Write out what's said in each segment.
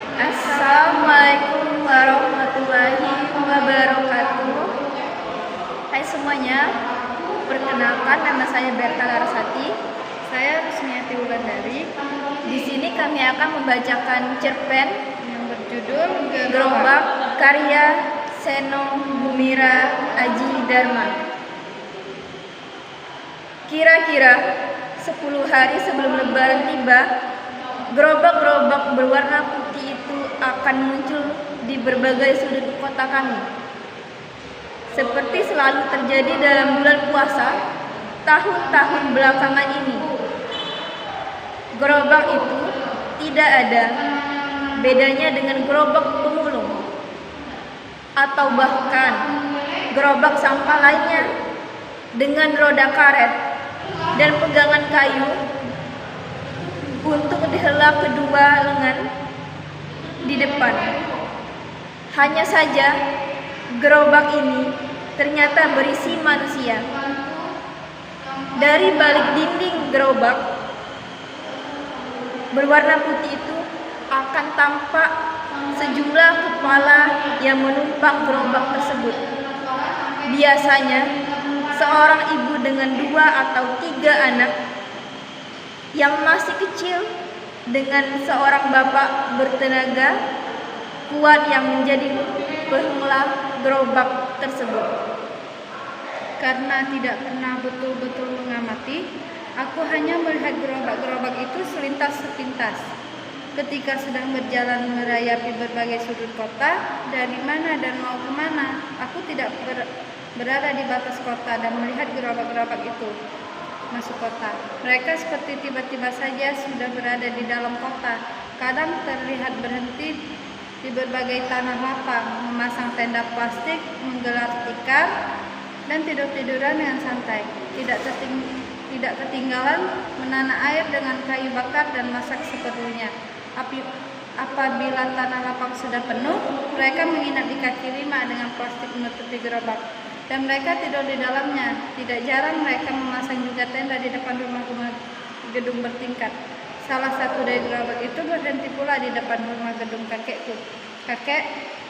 Assalamualaikum warahmatullahi wabarakatuh. Hai semuanya, perkenalkan nama saya Berta Larasati. Saya Rusmiati Wulandari. Di sini kami akan membacakan cerpen Yang berjudul Gerobak karya Seno Bumira Aji Dharma. Kira-kira 10 hari sebelum Lebaran tiba, gerobak-gerobak berwarna putih itu akan muncul di berbagai sudut kota kami. Seperti selalu terjadi dalam bulan puasa tahun-tahun belakangan ini, gerobak itu tidak ada bedanya dengan gerobak pemulung atau bahkan gerobak sampah lainnya dengan roda karet dan pegangan kayu untuk dihela kedua lengan di depan. Hanya saja gerobak ini ternyata berisi manusia. Dari balik dinding gerobak berwarna putih itu akan tampak sejumlah kepala yang menumpang gerobak tersebut. Biasanya seorang ibu dengan 2 atau 3 anak yang masih kecil dengan seorang bapak bertenaga kuat yang menjadi pengelola gerobak tersebut. Karena tidak pernah betul-betul mengamati, aku hanya melihat gerobak-gerobak itu sepintas. Ketika sedang berjalan merayapi berbagai sudut kota, dari mana dan mau kemana, aku tidak berada di batas kota dan melihat gerobak-gerobak itu masuk kota. Mereka seperti tiba-tiba saja sudah berada di dalam kota. Kadang terlihat berhenti di berbagai tanah lapang, memasang tenda plastik, menggelar tikar, dan tidur-tiduran dengan santai. Tidak ketinggalan menanam air dengan kayu bakar dan masak seperlunya. Apabila tanah lapang sudah penuh, mereka menginap di kaki lima dengan plastik menutupi gerobak. Dan mereka tidur di dalamnya. Tidak jarang mereka memasang juga tenda di depan rumah-rumah gedung bertingkat. Salah satu dari gerobak itu berhenti pula di depan rumah gedung kakekku. "Kakek,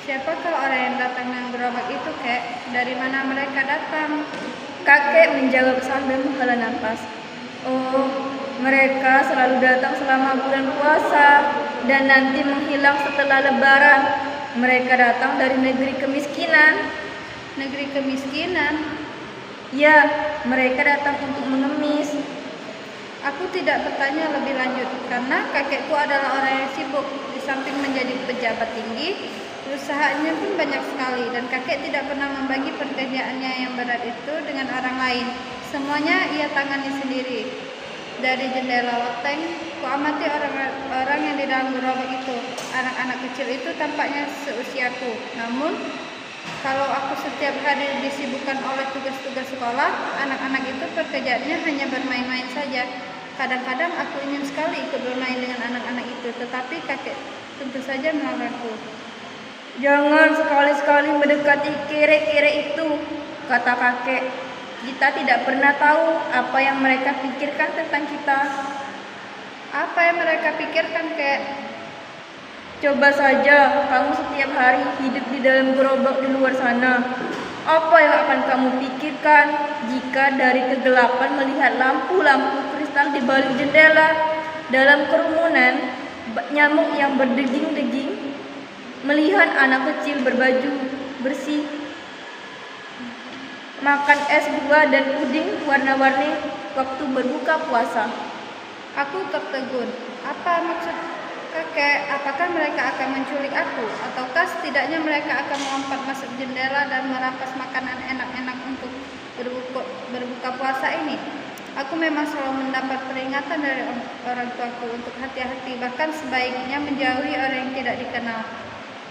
siapakah orang yang datang dengan gerobak itu, kek? Dari mana mereka datang?" Kakek menjawab sambil menghela nafas. "Oh, mereka selalu datang selama bulan puasa dan nanti menghilang setelah Lebaran. Mereka datang dari negeri kemiskinan." "Negeri kemiskinan?" "Ya, mereka datang untuk mengemis." Aku tidak bertanya lebih lanjut, karena kakekku adalah orang yang sibuk. Di samping menjadi pejabat tinggi, perusahaannya pun banyak sekali, dan kakek tidak pernah membagi pekerjaannya yang berat itu dengan orang lain. Semuanya ia tangani sendiri. Dari jendela loteng, kuamati orang-orang yang di dalam gerobak itu. Anak-anak kecil itu tampaknya seusiaku. Namun, kalau aku setiap hari disibukkan oleh tugas-tugas sekolah, anak-anak itu pekerjaannya hanya bermain-main saja. Kadang-kadang aku ingin sekali ikut bermain dengan anak-anak itu, tetapi kakek tentu saja melarangku. "Jangan sekali-sekali mendekati kere-kere itu," kata kakek. "Kita tidak pernah tahu apa yang mereka pikirkan tentang kita." "Apa yang mereka pikirkan, kek?" "Coba saja kamu setiap hari hidup di dalam gerobak di luar sana. Apa yang akan kamu pikirkan jika dari kegelapan melihat lampu-lampu kristal di balik jendela, dalam kerumunan nyamuk yang berdeging-deging, melihat anak kecil berbaju bersih makan es buah dan puding warna-warni waktu berbuka puasa?" Aku tertegun. Apa maksud kakek? Apakah mereka akan menculik aku? Ataukah setidaknya mereka akan melompat masuk jendela dan merampas makanan enak-enak untuk berbuka puasa ini? Aku memang selalu mendapat peringatan dari orang tuaku untuk hati-hati, bahkan sebaiknya menjauhi orang yang tidak dikenal.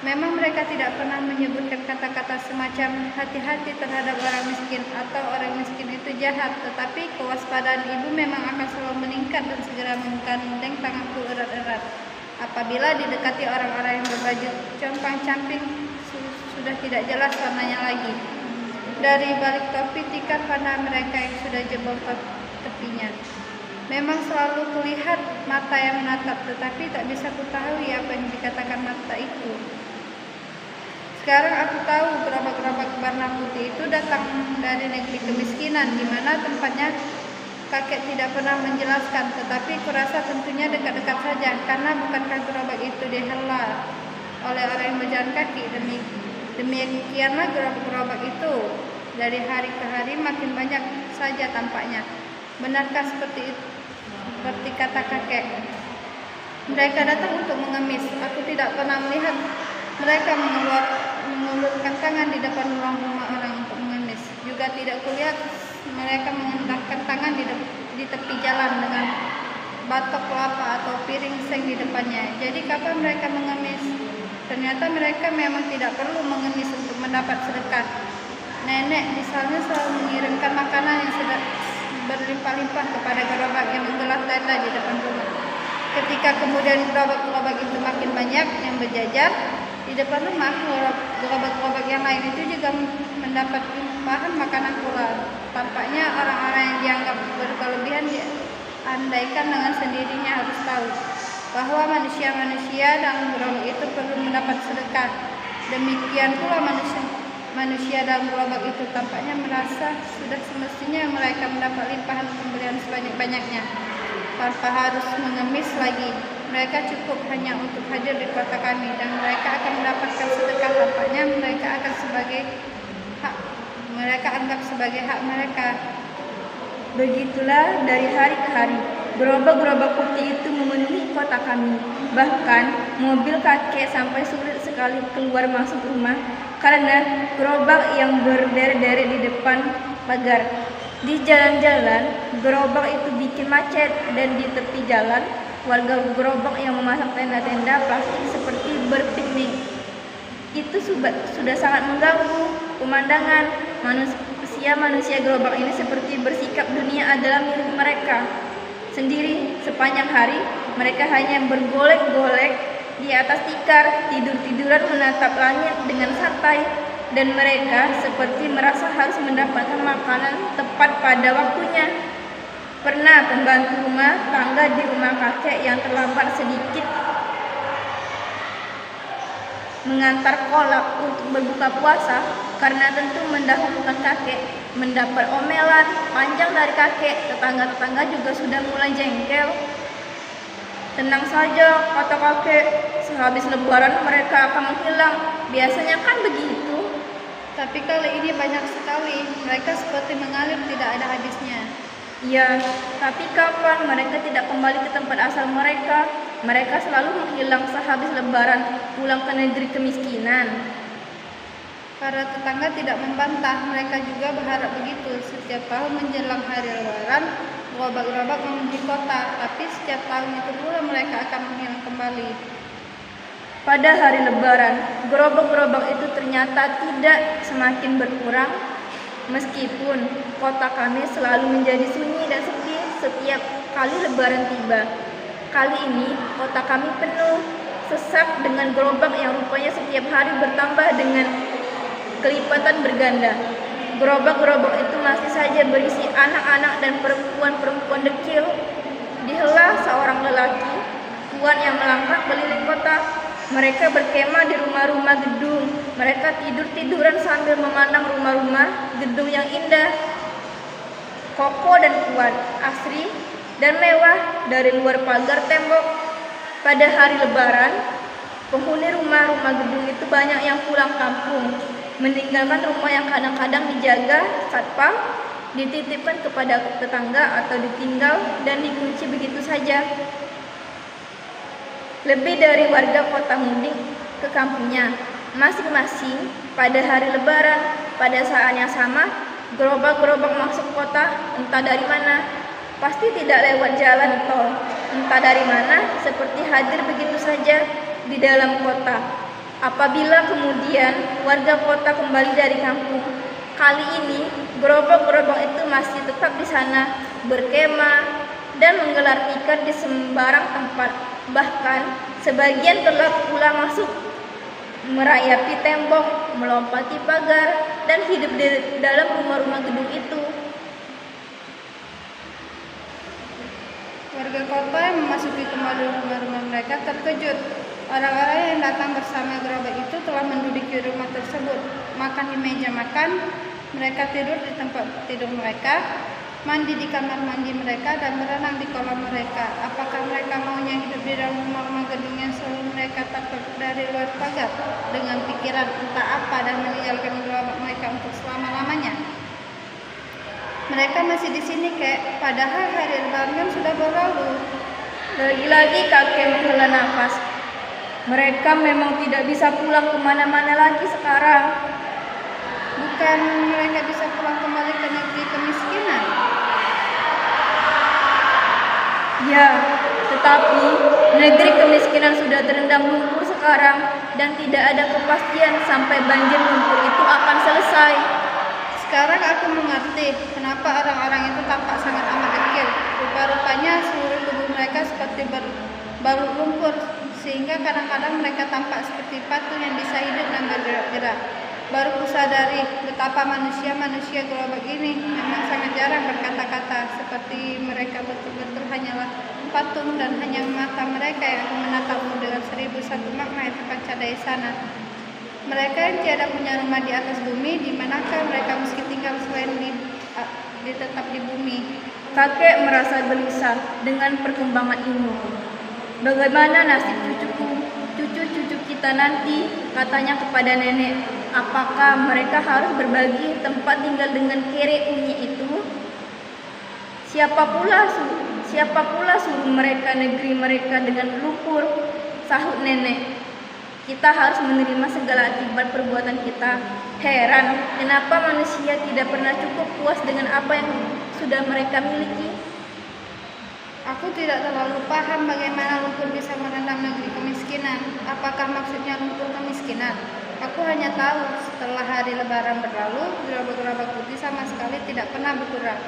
Memang mereka tidak pernah menyebutkan kata-kata semacam hati-hati terhadap orang miskin atau orang miskin itu jahat, tetapi kewaspadaan ibu memang akan selalu meningkat dan segera menggandeng tanganku erat-erat. Apabila didekati orang-orang yang berbaju compang-camping sudah tidak jelas warnanya lagi. Dari balik topi tikar pada mereka yang sudah jebol tepinya. Memang selalu kulihat mata yang menatap, tetapi tak bisa kutahui apa yang dikatakan mata itu. Sekarang aku tahu gerabak-gerabak warna putih itu datang dari negeri kemiskinan, di mana tempatnya kakek tidak pernah menjelaskan, tetapi kurasa tentunya dekat-dekat saja, karena bukankah gerabak itu dihela oleh orang yang berjalan kaki. Demikianlah gerabak-gerabak itu dari hari ke hari makin banyak saja tampaknya. Benarkah seperti kata kakek? Mereka datang untuk mengemis. Aku tidak pernah melihat mereka mengulurkan tangan di depan ruang rumah orang untuk mengemis. Juga tidak kulihat mereka mengendahkan tangan di tepi jalan dengan batok kelapa atau piring seng di depannya. Jadi kapan mereka mengemis? Ternyata mereka memang tidak perlu mengemis untuk mendapat sedekah. Nenek misalnya selalu mengirimkan makanan yang sudah berlimpah-limpah kepada gerabak yang menggelar tenda di depan rumah. Ketika kemudian gerabak-gerabak itu makin banyak yang berjajar di depan rumah, gerabak-gerabak yang lain itu juga mendapat limpahan makanan pula. Tampaknya orang-orang yang dianggap berkelebihan diandaikan dengan sendirinya harus tahu bahwa manusia-manusia dalam gerabak itu perlu mendapat sedekah. Demikian pula manusia dalam gerabak itu tampaknya merasa sudah semestinya mereka mendapat limpahan pemberian sebanyak-banyaknya tanpa harus mengemis lagi. Mereka cukup hanya untuk hadir di kota kami dan mereka akan mendapatkan sedekah. Tampaknya mereka anggap sebagai hak mereka. Begitulah dari hari ke hari, gerobak-gerobak putih itu memenuhi kota kami. Bahkan mobil kakek sampai sulit sekali keluar masuk rumah karena gerobak yang berderet-deret di depan pagar. Di jalan-jalan, gerobak itu bikin macet, dan di tepi jalan, warga gerobak yang memasang tenda-tenda plastik seperti berpiknik. Itu sudah sangat mengganggu pemandangan. Manusia gerobak ini seperti bersikap dunia adalah milik mereka sendiri. Sepanjang hari, mereka hanya bergolek-golek di atas tikar, tidur-tiduran menatap langit dengan santai, dan mereka seperti merasa harus mendapatkan makanan tepat pada waktunya. Pernah pembantu rumah tangga di rumah kakek yang terlambat sedikit mengantar kolak untuk berbuka puasa karena tentu mendahulukan kakek, mendapat omelan panjang dari kakek. Tetangga-tetangga juga sudah mulai jengkel. Tenang saja, kata kakek, sehabis lebaran mereka akan menghilang. Biasanya kan begitu. Tapi kali ini banyak sekali. Mereka seperti mengalir tidak ada habisnya. Ya, tapi kapan mereka tidak kembali ke tempat asal mereka? Mereka selalu menghilang sehabis lebaran, pulang ke negeri kemiskinan. Para tetangga tidak membantah, mereka juga berharap begitu. Setiap tahun menjelang hari lebaran, gerobak-gerobak memenuhi kota, tapi setiap tahun itu pula mereka akan menghilang kembali. Pada hari lebaran, gerobak-gerobak itu ternyata tidak semakin berkurang, meskipun kota kami selalu menjadi sunyi dan sepi setiap kali lebaran tiba. Kali ini kota kami penuh sesak dengan gerobak yang rupanya setiap hari bertambah dengan kelipatan berganda. Gerobak-gerobak itu masih saja berisi anak-anak dan perempuan-perempuan dekil. Dihela seorang lelaki tuan yang melangkah keliling kota. Mereka berkemah di rumah-rumah gedung. Mereka tidur-tiduran sambil memandang rumah-rumah gedung yang indah, kokoh dan kuat, asri dan mewah dari luar pagar tembok. Pada hari lebaran, penghuni rumah-rumah gedung itu banyak yang pulang kampung, meninggalkan rumah yang kadang-kadang dijaga satpam, dititipkan kepada tetangga atau ditinggal dan dikunci begitu saja. Lebih dari warga kota mudik ke kampungnya masing-masing pada hari lebaran. Pada saat yang sama, gerobak-gerobak masuk kota, entah dari mana. Pasti tidak lewat jalan tol, entah dari mana, seperti hadir begitu saja di dalam kota. Apabila kemudian warga kota kembali dari kampung, kali ini gerobak-gerobak itu masih tetap di sana, berkemah dan menggelar tikar di sembarang tempat. Bahkan sebagian telah pula masuk merayapi tembok, melompati pagar, dan hidup di dalam rumah-rumah gedung itu. Warga kota yang memasuki kembali rumah-rumah mereka terkejut. Orang-orang yang datang bersama gerobak itu telah menduduki rumah tersebut, makan di meja makan, mereka tidur di tempat tidur mereka, mandi di kamar mandi mereka, dan berenang di kolam mereka. Apakah mereka maunya hidup di dalam rumah-rumah gedung yang selalu mereka tatap dari luar pagar dengan pikiran entah apa dan meninggalkan gerobak mereka untuk selama-lamanya? Mereka masih di sini, Kek, padahal hari lebaran kan sudah berlalu. Lagi-lagi kakek menghela nafas. Mereka memang tidak bisa pulang kemana-mana lagi sekarang. Bukan mereka bisa pulang kembali ke negeri kemiskinan? Ya, tetapi negeri kemiskinan sudah terendam lumpur sekarang dan tidak ada kepastian sampai banjir lumpur itu akan selesai. Sekarang aku mengerti kenapa orang-orang itu tampak sangat amat dekil. Rupa-rupanya seluruh tubuh mereka seperti berbalut lumpur, sehingga kadang-kadang mereka tampak seperti patung yang bisa hidup dan bergerak-gerak. Baru kusadari betapa manusia-manusia gerobak ini memang sangat jarang berkata-kata, seperti mereka betul-betul hanyalah patung dan hanya mata mereka yang menatapmu dengan 1001 makna yang terpancar dari sana. Mereka yang tiada punya rumah di atas bumi, di manakah mereka mesti tinggal selain tetap di bumi? Kakek merasa gelisah dengan perkembangan ini. Bagaimana nasib cucu-cucu kita nanti? Katanya kepada nenek. Apakah mereka harus berbagi tempat tinggal dengan kere unyi itu? Siapa pula suruh mereka negeri mereka dengan lumpur? Sahut nenek. Kita harus menerima segala akibat perbuatan kita. Heran, kenapa manusia tidak pernah cukup puas dengan apa yang sudah mereka miliki? Aku tidak terlalu paham bagaimana lumpur bisa merendam negeri kemiskinan. Apakah maksudnya lumpur kemiskinan? Aku hanya tahu setelah hari lebaran berlalu, gerobak-gerobak putih sama sekali tidak pernah berkurang.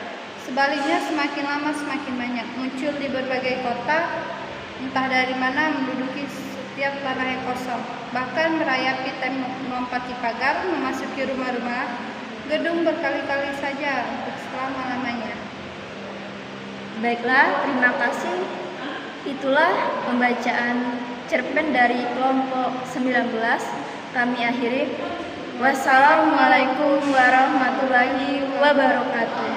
Sebaliknya semakin lama semakin banyak, muncul di berbagai kota, entah dari mana menduduki setiap tanah yang kosong. Bahkan merayapi tembok, melompati pagar, memasuki rumah-rumah, gedung berkali-kali saja untuk selama-lamanya. Baiklah, terima kasih. Itulah pembacaan cerpen dari kelompok 19. Kami akhiri. Wassalamualaikum warahmatullahi wabarakatuh.